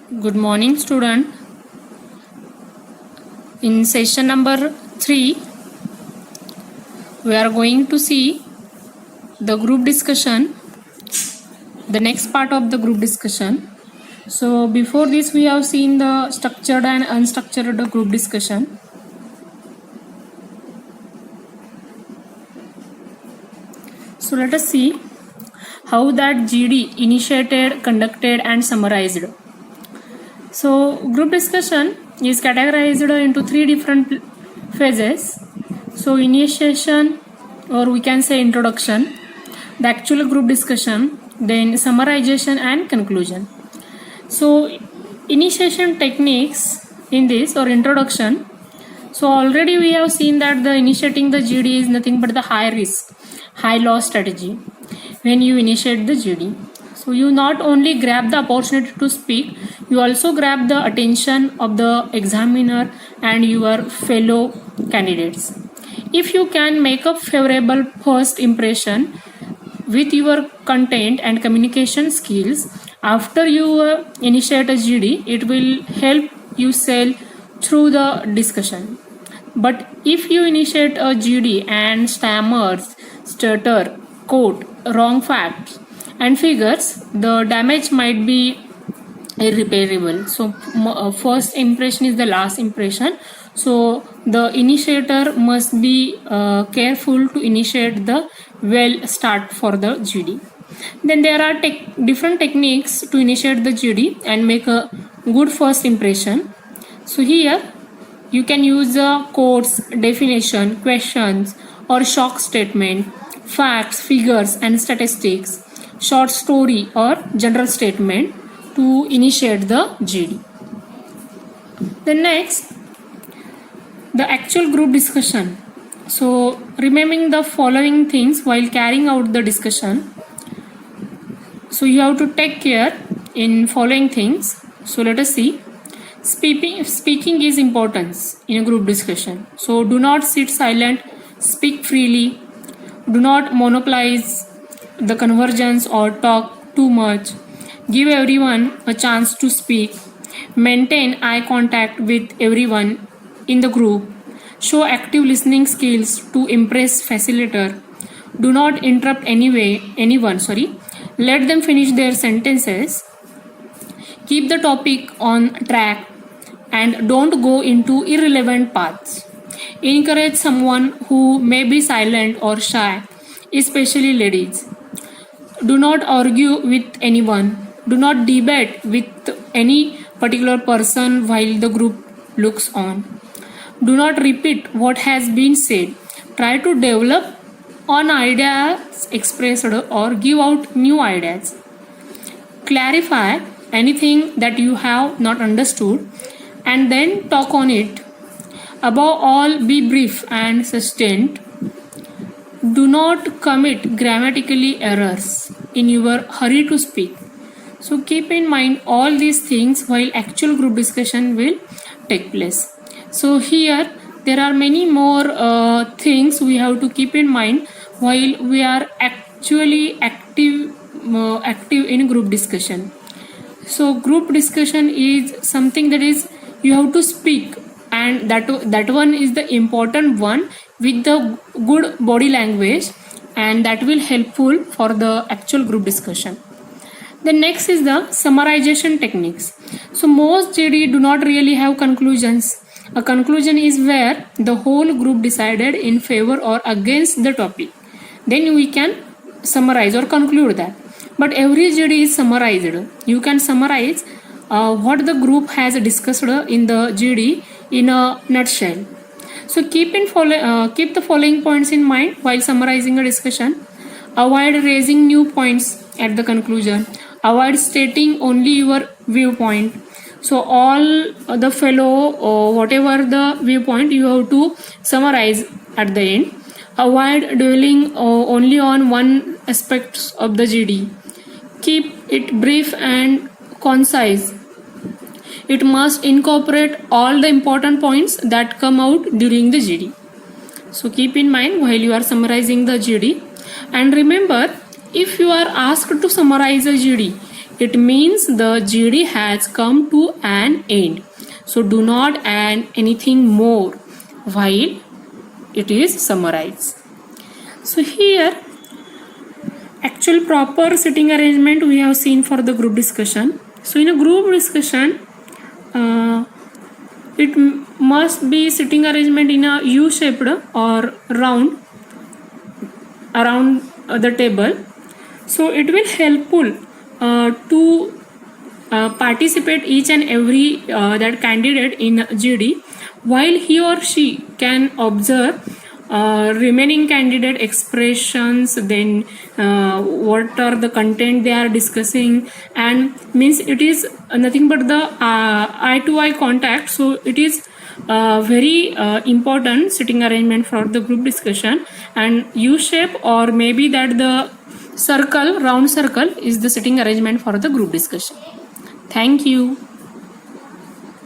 Good morning, student. In session number 3, we are going to see the group discussion, the next part of the group discussion. So before this, we have seen the structured and unstructured group discussion. So let us see how that GD initiated, conducted and summarized. So group discussion is categorized into 3 different phases. So initiation, or we can say introduction, the actual group discussion, then summarization and conclusion. So initiation techniques in this, or introduction. So already we have seen that the initiating the GD is nothing but the high risk, high loss strategy when you initiate the GD. So you not only grab the opportunity to speak, you also grab the attention of the examiner and your fellow candidates. If you can make a favorable first impression with your content and communication skills, after you initiate a GD, it will help you sell through the discussion. But if you initiate a GD and stammers, stutter, quote wrong facts and figures, the damage might be irreparable. So first impression is the last impression. So the initiator must be careful to initiate the well start for the GD. Then there are different techniques to initiate the GD and make a good first impression. So here you can use quotes, definition, questions or shock statement, facts, figures and statistics, short story or general statement to initiate the GD. Then next, the actual group discussion. So remembering the following things while carrying out the discussion. So you have to take care in following things. So let us see. Speaking is important in a group discussion. So do not sit silent, speak freely, do not monopolize the convergence or talk too much, give everyone a chance to speak, maintain eye contact with everyone in the group, show active listening skills to impress facilitator, do not interrupt anyone, let them finish their sentences, keep the topic on track and don't go into irrelevant paths. Encourage someone who may be silent or shy, especially ladies. Do not argue with anyone. Do not debate with any particular person while the group looks on. Do not repeat what has been said. Try to develop on ideas expressed or give out new ideas. Clarify anything that you have not understood and then talk on it. Above all, be brief and succinct. Do not commit grammatically errors in your hurry to speak. So keep in mind all these things while actual group discussion will take place. So here there are many more things we have to keep in mind while we are actually active in group discussion. So group discussion is something that is you have to speak, and that one is the important one with the good body language, and that will helpful for the actual group discussion. The next is the summarization techniques. So most GD do not really have conclusions. A conclusion is where the whole group decided in favor or against the topic. Then we can summarize or conclude that. But every GD is summarized. You can summarize what the group has discussed in the GD in a nutshell. So keep the following points in mind while summarizing a discussion. Avoid raising new points at the conclusion. Avoid stating only your viewpoint. So all the fellow whatever the viewpoint you have to summarize at the end. Avoid dwelling only on one aspect of the GD. Keep it brief and concise. It must incorporate all the important points that come out during the GD. So keep in mind while you are summarizing the GD. And remember, if you are asked to summarize a GD, it means the GD has come to an end. So do not add anything more while it is summarized. So here actual proper sitting arrangement we have seen for the group discussion. So in a group discussion, it must be sitting arrangement in a U-shaped or round around the table. So it will helpful to participate each and every that candidate in GD, while he or she can observe remaining candidate expressions, then what are the content they are discussing, and means it is nothing but the eye to eye contact. So it is very important sitting arrangement for the group discussion, and U shape or maybe that the circle, round circle is the sitting arrangement for the group discussion. Thank you.